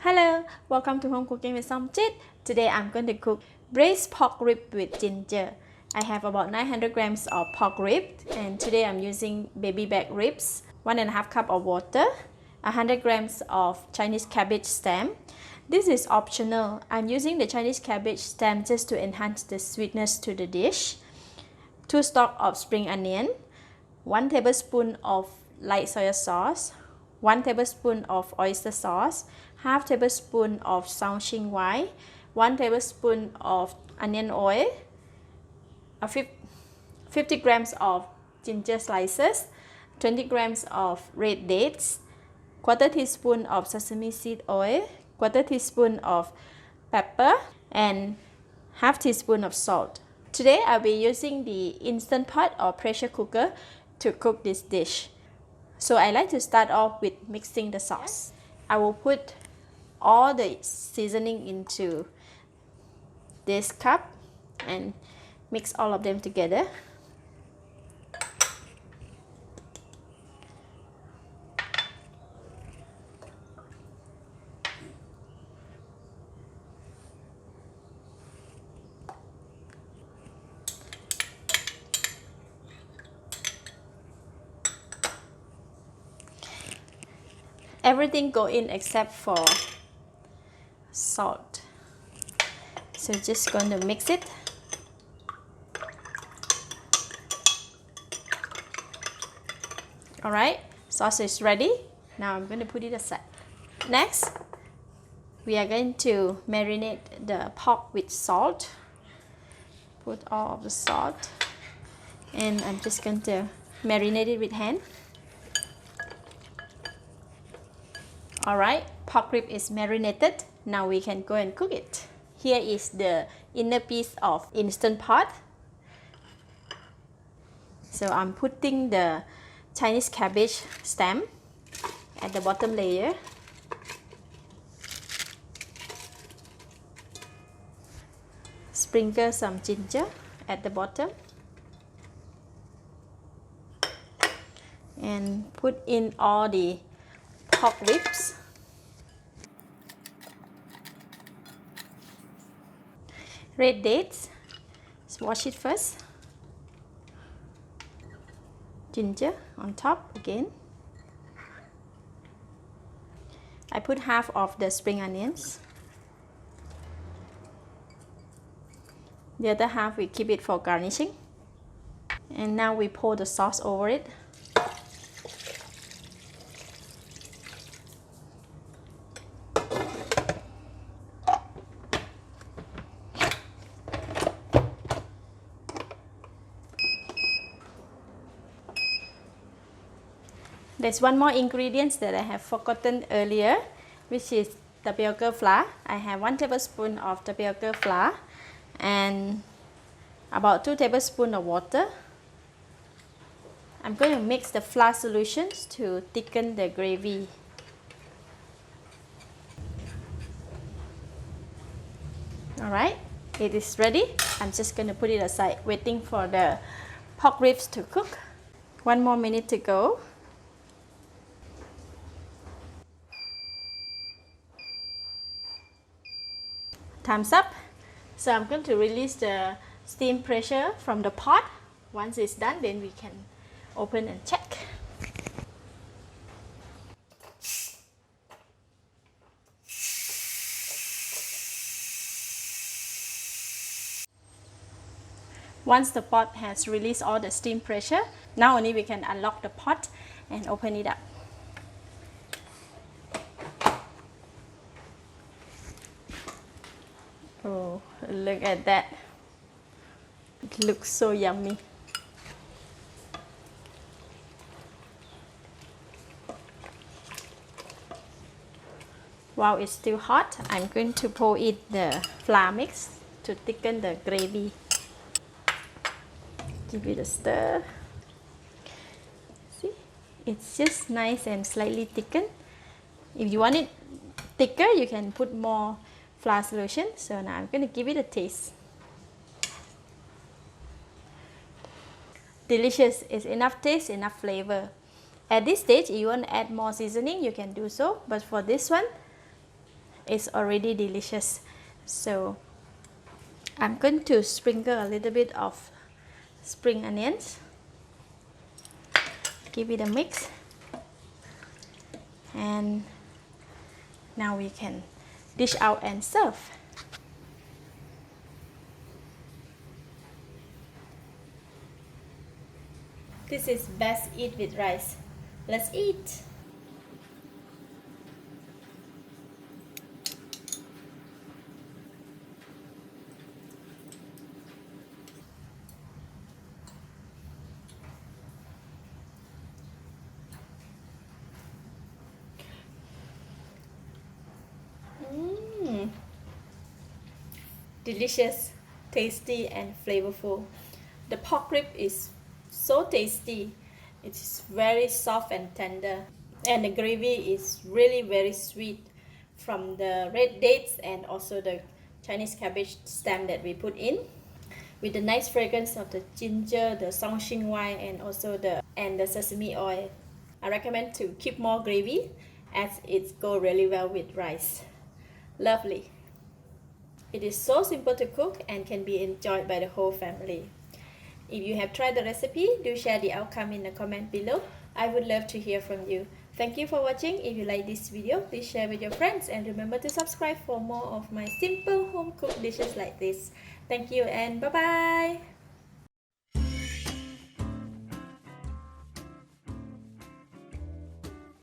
Hello, welcome to Home Cooking with Somjit. Today I'm going to cook braised pork rib with ginger. I have about 900 grams of pork rib, and today I'm using baby back ribs, 1.5 cup of water, 100 grams of Chinese cabbage stem. This is optional. I'm using the Chinese cabbage stem just to enhance the sweetness to the dish. 2 stalks of spring onion, 1 tablespoon of light soy sauce, 1 tablespoon of oyster sauce, half tablespoon of Somjit white, 1 tablespoon of onion oil, 50 grams of ginger slices, 20 grams of red dates, quarter teaspoon of sesame seed oil, quarter teaspoon of pepper, and half teaspoon of salt. Today I'll be using the Instant Pot or pressure cooker to cook this dish. So I like to start off with mixing the sauce. I will put all the seasoning into this cup and mix all of them together. Everything go in except for salt. So just going to mix it. Alright, sauce is ready. Now I'm going to put it aside. Next, we are going to marinate the pork with salt. Put all of the salt, and I'm just going to marinate it with hand. Alright, pork rib is marinated. Now we can go and cook it. Here is the inner piece of Instant Pot. So I'm putting the Chinese cabbage stem at the bottom layer. Sprinkle some ginger at the bottom. And put in all the pork ribs. Red dates, let's wash it first. Ginger on top again. I put half of the spring onions. The other half we keep it for garnishing. And now we pour the sauce over it. There's one more ingredient that I have forgotten earlier, which is tapioca flour. I have 1 tablespoon of tapioca flour and about 2 tablespoons of water. I'm going to mix the flour solutions to thicken the gravy. Alright, it is ready. I'm just going to put it aside, waiting for the pork ribs to cook. 1 more minute to go. Time's up. So I'm going to release the steam pressure from the pot. Once it's done, then we can open and check. Once the pot has released all the steam pressure, now only we can unlock the pot and open it up. Oh, look at that. It looks so yummy. While it's still hot, I'm going to pour in the flour mix to thicken the gravy. Give it a stir. See, it's just nice and slightly thickened. If you want it thicker, you can put more flour solution. So now I'm going to give it a taste. Delicious. It's enough taste, enough flavor. At this stage, if you want to add more seasoning, you can do so. But for this one, is already delicious. So I'm going to sprinkle a little bit of spring onions, give it a mix, and now we can dish out and serve. This is best eat with rice. Let's eat. Delicious, tasty and flavorful. The pork rib is so tasty. It is very soft and tender, and the gravy is really very sweet from the red dates and also the Chinese cabbage stem that we put in, with the nice fragrance of the ginger, the Somjit wine, and also the sesame oil. I recommend to keep more gravy as it goes really well with rice. Lovely. It is so simple to cook and can be enjoyed by the whole family. If you have tried the recipe, do share the outcome in the comment below. I would love to hear from you. Thank you for watching. If you like this video, please share with your friends and remember to subscribe for more of my simple home cooked dishes like this. Thank you and bye bye!